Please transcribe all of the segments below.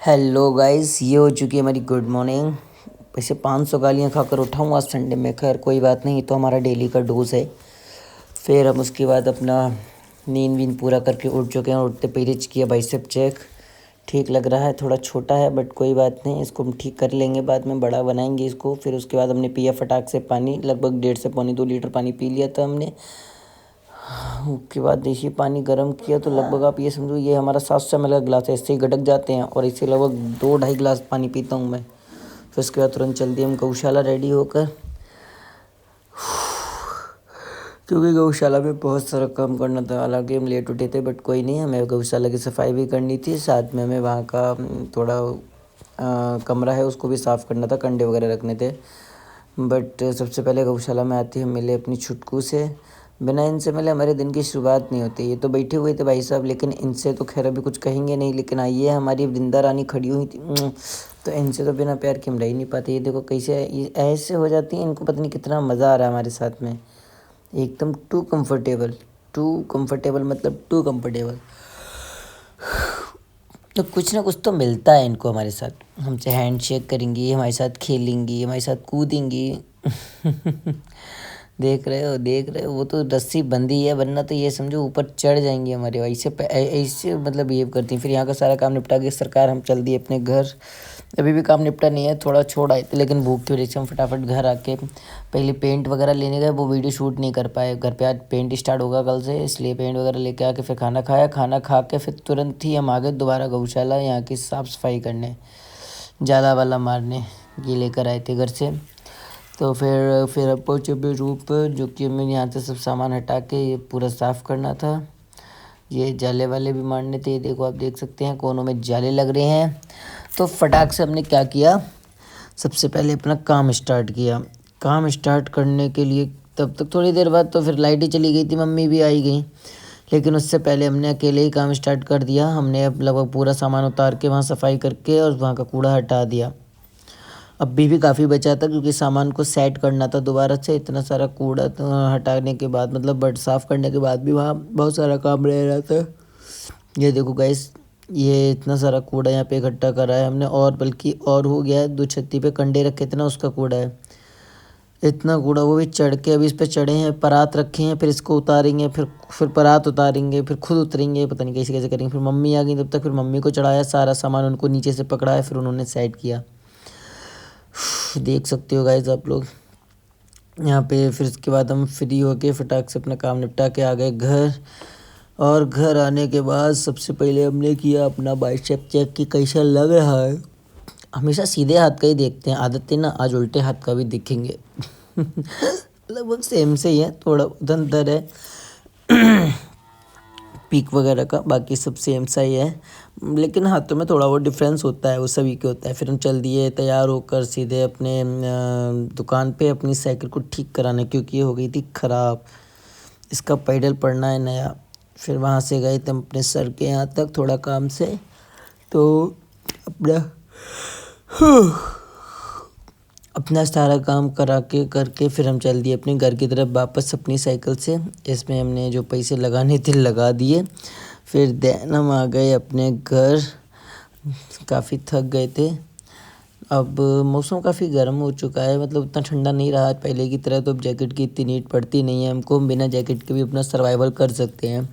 Hello guys, ये हो चुकी है हमारी गुड मॉर्निंग। वैसे 500 गालियाँ खाकर उठा हूँ आज संडे में, खैर कोई बात नहीं, तो हमारा डेली का डोज है। फिर हम उसके बाद अपना नींद वींद पूरा करके उठ चुके हैं। उठते पहले किया बाइसेप चेक, ठीक लग रहा है। थोड़ा छोटा है बट कोई बात नहीं, इसको हम ठीक कर लेंगे, बाद में बड़ा बनाएंगे इसको। फिर उसके बाद हमने पिया फटाक से पानी, लगभग 1.5 से 2 लीटर पानी पी लिया था हमने। उसके बाद देखिए पानी गर्म किया तो लगभग आप ये समझो ये हमारा 700 ml का गिलास है, इससे ही गटक जाते हैं। और इससे लगभग 2-2.5 गिलास पानी पीता हूँ मैं। फिर उसके बाद तुरंत चल दिए हम गौशाला रेडी होकर, क्योंकि गौशाला में बहुत सारा काम करना था। हालांकि हम लेट उठे थे बट कोई नहीं, हमें गौशाला की सफाई भी करनी थी, साथ में हमें वहाँ का थोड़ा कमरा है उसको भी साफ़ करना था, कंडे वगैरह रखने थे। बट सबसे पहले गौशाला में आती हम मिले अपनी छुटकू से। बिना इनसे मिले हमारे दिन की शुरुआत नहीं होती। ये तो बैठे हुए थे भाई साहब, लेकिन इनसे तो खैर अभी कुछ कहेंगे नहीं। लेकिन आइए, हमारी वृंदा रानी खड़ी हुई थी, तो इनसे तो बिना प्यार के हम रह ही नहीं पाते। ये देखो कैसे ये ऐसे हो जाती हैं, इनको पता नहीं कितना मज़ा आ रहा है हमारे साथ में। एकदम टू कंफर्टेबल मतलब टू कंफर्टेबल। तो कुछ ना कुछ तो मिलता है इनको हमारे साथ। हमसे हैंड शेक करेंगी, हमारे साथ खेलेंगी, हमारे साथ कूदेंगी। देख रहे हो वो तो रस्सी बंधी है, वरना तो ये समझो ऊपर चढ़ जाएंगी हमारे। ऐसे मतलब बिहेव करती हैं। फिर यहाँ का सारा काम निपटा के सरकार हम चल दिए अपने घर। अभी भी काम निपटा नहीं है, थोड़ा छोड़ आए थे, लेकिन भूख की वजह से हम फटाफट घर आके पहले पेंट वगैरह लेने गए। वो वीडियो शूट नहीं कर पाए। घर पे आज पेंट स्टार्ट होगा कल से, इसलिए पेंट वगैरह लेके आके फिर खाना खाया। खाना खा के फिर तुरंत ही हम आ गए दोबारा गौशाला, यहाँ की साफ़ सफाई करने, जाला वाला मारने। ये लेकर आए थे घर से। तो फिर अब पहुँचे अपने रूम पर, जो कि हमें यहाँ से सब सामान हटा के ये पूरा साफ़ करना था। ये जाले वाले भी मारने थे। ये देखो, आप देख सकते हैं कोनों में जाले लग रहे हैं। तो फटाक से हमने क्या किया, सबसे पहले अपना काम स्टार्ट किया। काम स्टार्ट करने के लिए तब तक थोड़ी देर बाद तो फिर लाइट ही चली गई थी, मम्मी भी आई गई। लेकिन उससे पहले हमने अकेले ही काम स्टार्ट कर दिया। हमने अब लगभग पूरा सामान उतार के वहाँ सफाई करके और वहाँ का कूड़ा हटा दिया। अभी भी काफ़ी बचा था, क्योंकि सामान को सेट करना था दोबारा से। इतना सारा कूड़ा तो हटाने के बाद, मतलब बट साफ़ करने के बाद भी वहाँ बहुत सारा काम रह रहा था। ये देखो गाइस, ये इतना सारा कूड़ा यहाँ पे इकट्ठा करा है हमने, और बल्कि और हो गया है। 2 छत्ती पे कंडे रखे थे ना, उसका कूड़ा है इतना कूड़ा। वो भी चढ़ के अभी इस पे चढ़े हैं, परात रखे हैं, फिर इसको उतारेंगे, फिर परात उतारेंगे, फिर खुद उतरेंगे, पता नहीं कैसे कैसे करेंगे। फिर मम्मी आ गई, तब तक फिर मम्मी को चढ़ाया सारा सामान, उनको नीचे से पकड़ाया, फिर उन्होंने सेट किया। देख सकते हो गाइस आप लोग यहाँ पे। फिर इसके बाद हम फ्री होके फटाक से अपना काम निपटा के आ गए घर। और घर आने के बाद सबसे पहले हमने किया अपना बाइसेप चेक कि कैसा लग रहा है। हमेशा सीधे हाथ का ही देखते हैं, आदत है ना, आज उल्टे हाथ का भी देखेंगे। लगभग सेम से ही है, थोड़ा अंतर है पीक वगैरह का, बाकी सब सेम सा ही है। लेकिन हाथों में थोड़ा बहुत डिफरेंस होता है, वो सभी के होता है। फिर हम चल दिए तैयार होकर सीधे अपने दुकान पे अपनी साइकिल को ठीक कराने, क्योंकि ये हो गई थी ख़राब। इसका पैडल पड़ना है नया। फिर वहाँ से गए थे अपने सर के यहाँ तक थोड़ा काम से, तो अपना सारा काम करा के करके फिर हम चल दिए अपने घर की तरफ वापस अपनी साइकिल से। इसमें हमने जो पैसे लगाने थे लगा दिए। फिर देन हम आ गए अपने घर, काफ़ी थक गए थे। अब मौसम काफ़ी गर्म हो चुका है, मतलब उतना ठंडा नहीं रहा पहले की तरह। तो अब जैकेट की इतनी नीड पड़ती नहीं है हमको, बिना जैकेट के भी अपना सर्वाइवल कर सकते हैं।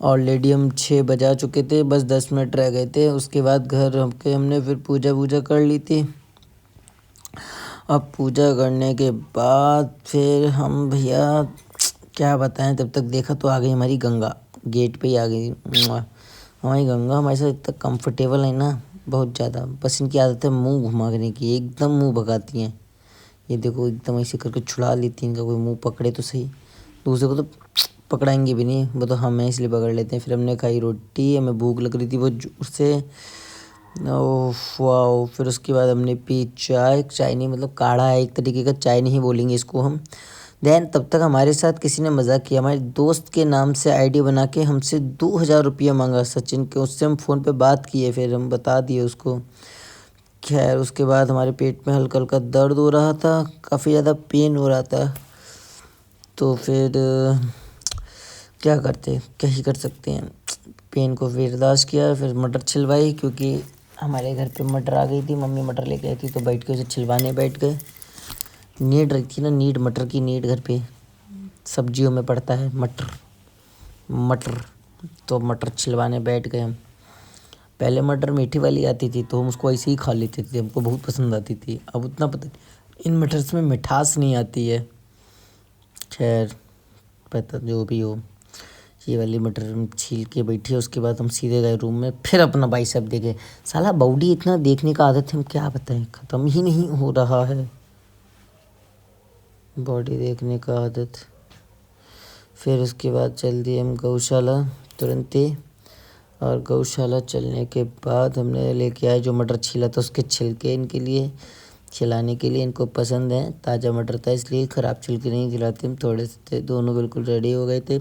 ऑलरेडी हम 6 बजा चुके थे, बस 10 मिनट रह गए थे। उसके बाद घर हमने फिर पूजा वूजा कर ली थी। अब पूजा करने के बाद फिर हम भैया क्या बताएं, तब तक देखा तो आ गई हमारी गंगा, गेट पे ही आ गई। हमारी गंगा हमारे साथ इतना कंफर्टेबल है ना, बहुत ज़्यादा। बस इनकी आदत है मुंह घुमाने की, एकदम मुंह भगाती हैं। ये देखो एकदम ऐसे करके छुड़ा लेती हैं, इनका कोई मुंह पकड़े तो सही, दूसरे को तो पकड़ाएंगे भी नहीं, वो तो हमें इसलिए पकड़ लेते हैं। फिर हमने खाई रोटी, हमें भूख लग रही थी वो उससे, ओह वाओ। फिर उसके बाद हमने पी चाय नहीं, मतलब काढ़ा है एक तरीके का, चाय नहीं बोलेंगे इसको हम। देन तब तक हमारे साथ किसी ने मजाक किया, हमारे दोस्त के नाम से आईडी बना के हमसे 2,000 रुपया मांगा सचिन के। उससे हम फ़ोन पे बात किए, फिर हम बता दिए उसको। खैर उसके बाद हमारे पेट में हल्का हल्का दर्द हो रहा था, काफ़ी ज़्यादा पेन हो रहा था। तो फिर क्या करते, क्या ही कर सकते हैं। पेन को बर्दाश्त किया, फिर मटर छिलवाई, क्योंकि हमारे घर पे मटर आ गई थी, मम्मी मटर लेके आई थी तो बैठ के उसे छिलवाने बैठ गए। नीड रही थी ना, नीड मटर की नीड घर पे सब्जियों में पड़ता है मटर मटर। तो मटर छिलवाने बैठ गए हम। पहले मटर मीठी वाली आती थी तो हम उसको ऐसे ही खा लेते थे, हमको बहुत पसंद आती थी। अब उतना पता नहीं, इन मटर्स में मिठास नहीं आती है। खैर पता जो भी हो, ये वाली मटर हम छील के बैठे, उसके बाद हम सीधे गए रूम में, फिर अपना बाइसेप देखे। साला बॉडी इतना देखने का आदत है, हम क्या बताएं, ख़त्म ही नहीं हो रहा है बॉडी देखने का आदत। फिर उसके बाद चल दिए हम गौशाला तुरंत ही। और गौशाला चलने के बाद हमने लेके आए जो मटर छीला था उसके छिलके इनके लिए खिलाने के लिए। इनको पसंद है, ताज़ा मटर था इसलिए ख़राब छिलके नहीं खिलाते हम, थोड़े से थे। दोनों बिल्कुल रेडी हो गए थे।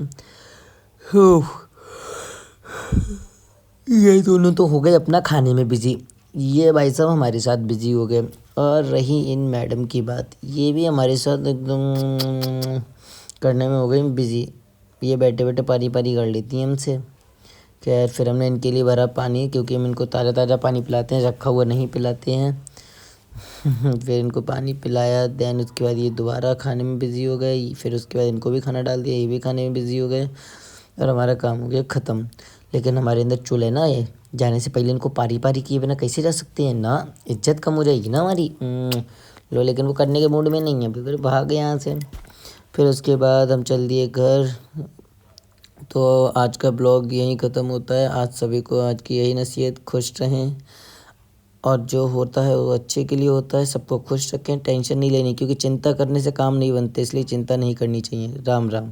ये दोनों तो हो गए अपना खाने में बिजी, ये भाई साहब हमारे साथ बिजी हो गए। और रही इन मैडम की बात, ये भी हमारे साथ एकदम करने में हो गई बिजी। ये बैठे बैठे पारी पारी कर लेती हैं हमसे। खैर फिर हमने इनके लिए भरा पानी, क्योंकि हम इनको ताज़ा ताज़ा पानी पिलाते हैं, रखा हुआ नहीं पिलाते हैं। फिर इनको पानी पिलाया, देन उसके बाद ये दोबारा खाने में बिज़ी हो गए। फिर उसके बाद इनको भी खाना डाल दिया, ये भी खाने में बिज़ी हो गए और हमारा काम हो गया ख़त्म। लेकिन हमारे अंदर चुल है ना, ये जाने से पहले इनको पारी पारी किए बिना कैसे जा सकते हैं ना, इज्जत कम हो जाएगी ना हमारी। लो, लेकिन वो करने के मूड में नहीं है, फिर भाग गए यहाँ से। फिर उसके बाद हम चल दिए घर। तो आज का ब्लॉग यहीं ख़त्म होता है। आज सभी को आज की यही नसीहत, खुश रहें और जो होता है वो अच्छे के लिए होता है। सबको खुश रखें, टेंशन नहीं लेनी, क्योंकि चिंता करने से काम नहीं बनते, इसलिए चिंता नहीं करनी चाहिए। राम राम।